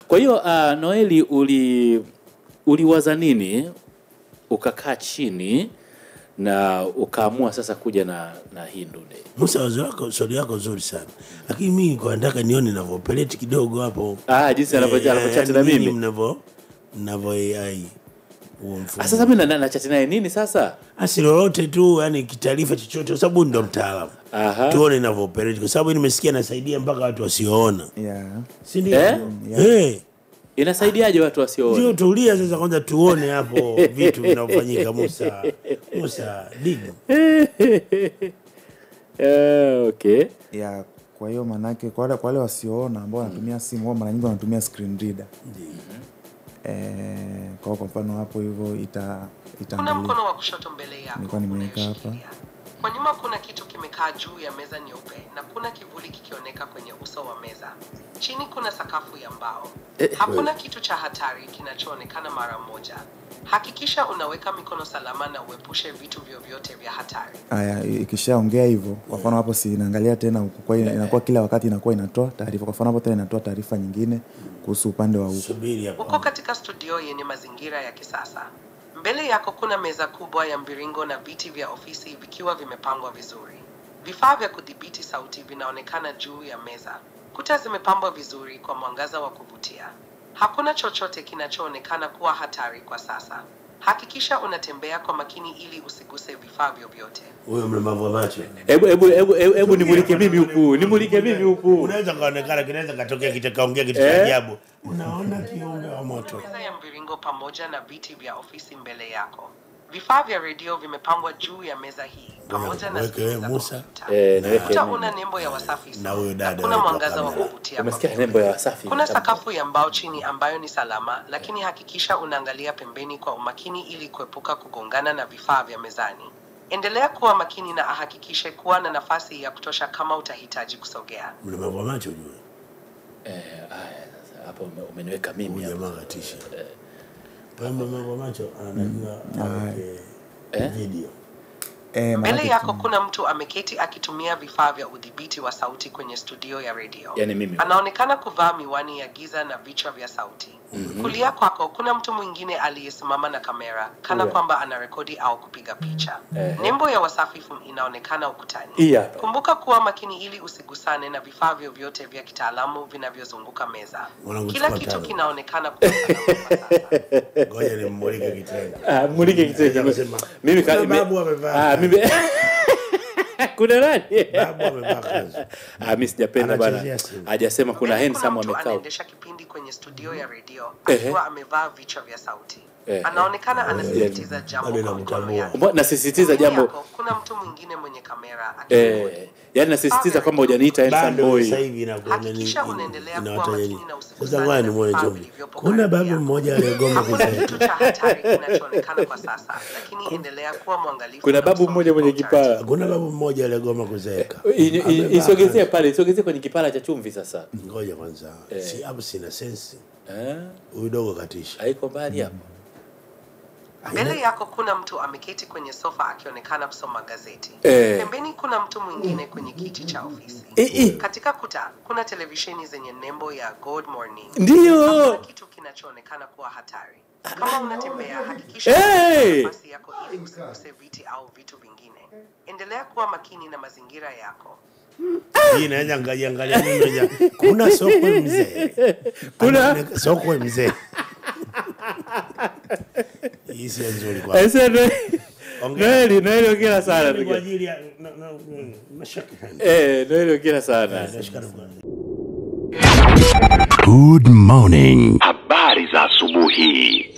Kwa hiyo Noeli uliwaza nini ukakaa chini na ukaamua sasa kuja na hii ndude? Musa, wazo wako, swali yako nzuri sana. Lakini mimi kwa nataka nione ninavyopeleti kidogo hapo. Jinsi anavyochati na mimi. Mnavyo AI. Sasa mimi na chat naye nini sasa? Lolote tu, yani kitaarifa chochote kwa sababu ndo mtaalamu. Tuone ninavyopeleti kwa sababu nimesikia nasaidia mpaka watu wasioona. Si ndio? Inasaidiaje watu wasioona? Ndio, tulia sasa kwanza tuone hapo vitu vinavyofanyika. Musa digo. Okay. Kwa hiyo manake kwa wale wasioona ambao wanatumia simu au mara nyingi wanatumia screen reader. Kwa mfano hapo hivyo kuna mkono wa kushoto mbele yako. Nilikuwa nimeweka hapa. Kwa nyuma kuna kitu kimekaa juu ya meza nyeupe na kuna kivuli kikioneka kwenye uso wa meza. Chini kuna sakafu ya mbao. Hakuna kitu cha hatari kinachoonekana mara moja. Hakikisha unaweka mikono salama na uepushe vitu vyovyote vya hatari. Ikishaongea hivyo, kwa mfano hapo si inaangalia tena huko, kwa hiyo inakuwa kila wakati inakuwa inatoa taarifa. Kwa mfano hapo tena inatoa taarifa nyingine kuhusu upande wa huko. Uko katika studio yenye mazingira ya kisasa. Mbele yako kuna meza kubwa ya mviringo na viti vya ofisi vikiwa vimepangwa vizuri. Vifaa vya kudhibiti sauti vinaonekana juu ya meza. Kuta zimepambwa vizuri kwa mwangaza wa kuvutia. Hakuna chochote kinachoonekana kuwa hatari kwa sasa. Hakikisha unatembea kwa makini ili usiguse vifaa vyovyote. Wewe mlemavu macho. Hebu nimulike mimi huku. Unaweza kaonekana kinaweza katokea kitakaongea kitu cha ajabu. Unaona kiumbe wa moto. Meza ya mviringo pamoja na viti vya ofisi mbele yako. Vifaa vya redio vimepangwa juu ya meza hii pamoja na Musa. Una nembo ya Wasafi. Na huyo dada. Kuna mwangaza wa kuvutia. Umesikia nembo ya Wasafi? Kuna sakafu ya mbao chini ambayo ni salama, lakini hakikisha unaangalia pembeni kwa umakini ili kuepuka kugongana na vifaa vya mezani. Endelea kuwa makini na ahakikishe kuwa na nafasi ya kutosha kama utahitaji kusogea. Mlemavu macho ujue. Hapo umeniweka mimi hapa. Jamaa katisha. Mlemavu macho anajua video. Mbele yako kuna mtu ameketi akitumia vifaa vya udhibiti wa sauti kwenye studio ya radio. Yani mimi. Anaonekana kuvaa miwani ya giza na vichwa vya sauti. Kulia kwako kuna mtu mwingine aliyesimama na kamera kana kwamba anarekodi au kupiga picha. Nembo ya Wasafi inaonekana ukutani. Kumbuka kuwa makini ili usigusane na vifaa vyovyote vya kitaalamu vinavyozunguka meza. Kila kitu kinaonekana kuwa salama. Ngoja nimulike kitendo. Mulike kitendo. Mimi babu amevaa. Kuna nani? Babu amevaa kanzu. Mimi sijapenda bana. Hajasema kuna handsome amekaa. Anaendesha kipindi kwenye studio ya radio akiwa amevaa vichwa vya sauti. Anaonekana anasisitiza jambo kwa mkono yake. Nasisitiza jambo. Kuna mtu mwingine mwenye kamera yani nasisitiza kwamba hujaniita handsome boy. Sasa hivi inakuwa hakikisha unaendelea kuwa makini na sasa ngani mmoja jombi. Kuna babu mmoja aliyegoma kitu cha hatari kinachoonekana kwa sasa, lakini endelea kuwa mwangalifu. Kuna babu mmoja mwenye kipara. Kuna babu mmoja aliyegoma kuzeeka. Isogezee pale, isogezee kwenye kipara cha chumvi sasa. Ngoja kwanza. Si hapo sina sense. Huyu dogo katisha. Haiko mbali hapo. Mbele yako kuna mtu ameketi kwenye sofa akionekana kusoma gazeti. Pembeni kuna mtu mwingine kwenye kiti cha ofisi. Katika kuta kuna televisheni zenye nembo ya Good Morning. Ndio. Kitu kinachoonekana kuwa hatari. Kama unatembea hakikisha nafasi yako ili usiguse viti au vitu vingine. Endelea kuwa makini na mazingira yako. Hii naweza angalia nini? Kuna sokwe mzee. Kuna sokwe mzee. Hii si nzuri kwa. Noeli ongea sana kwa ajili ya mashaka. Noeli ongea sana. Good morning. Habari za asubuhi.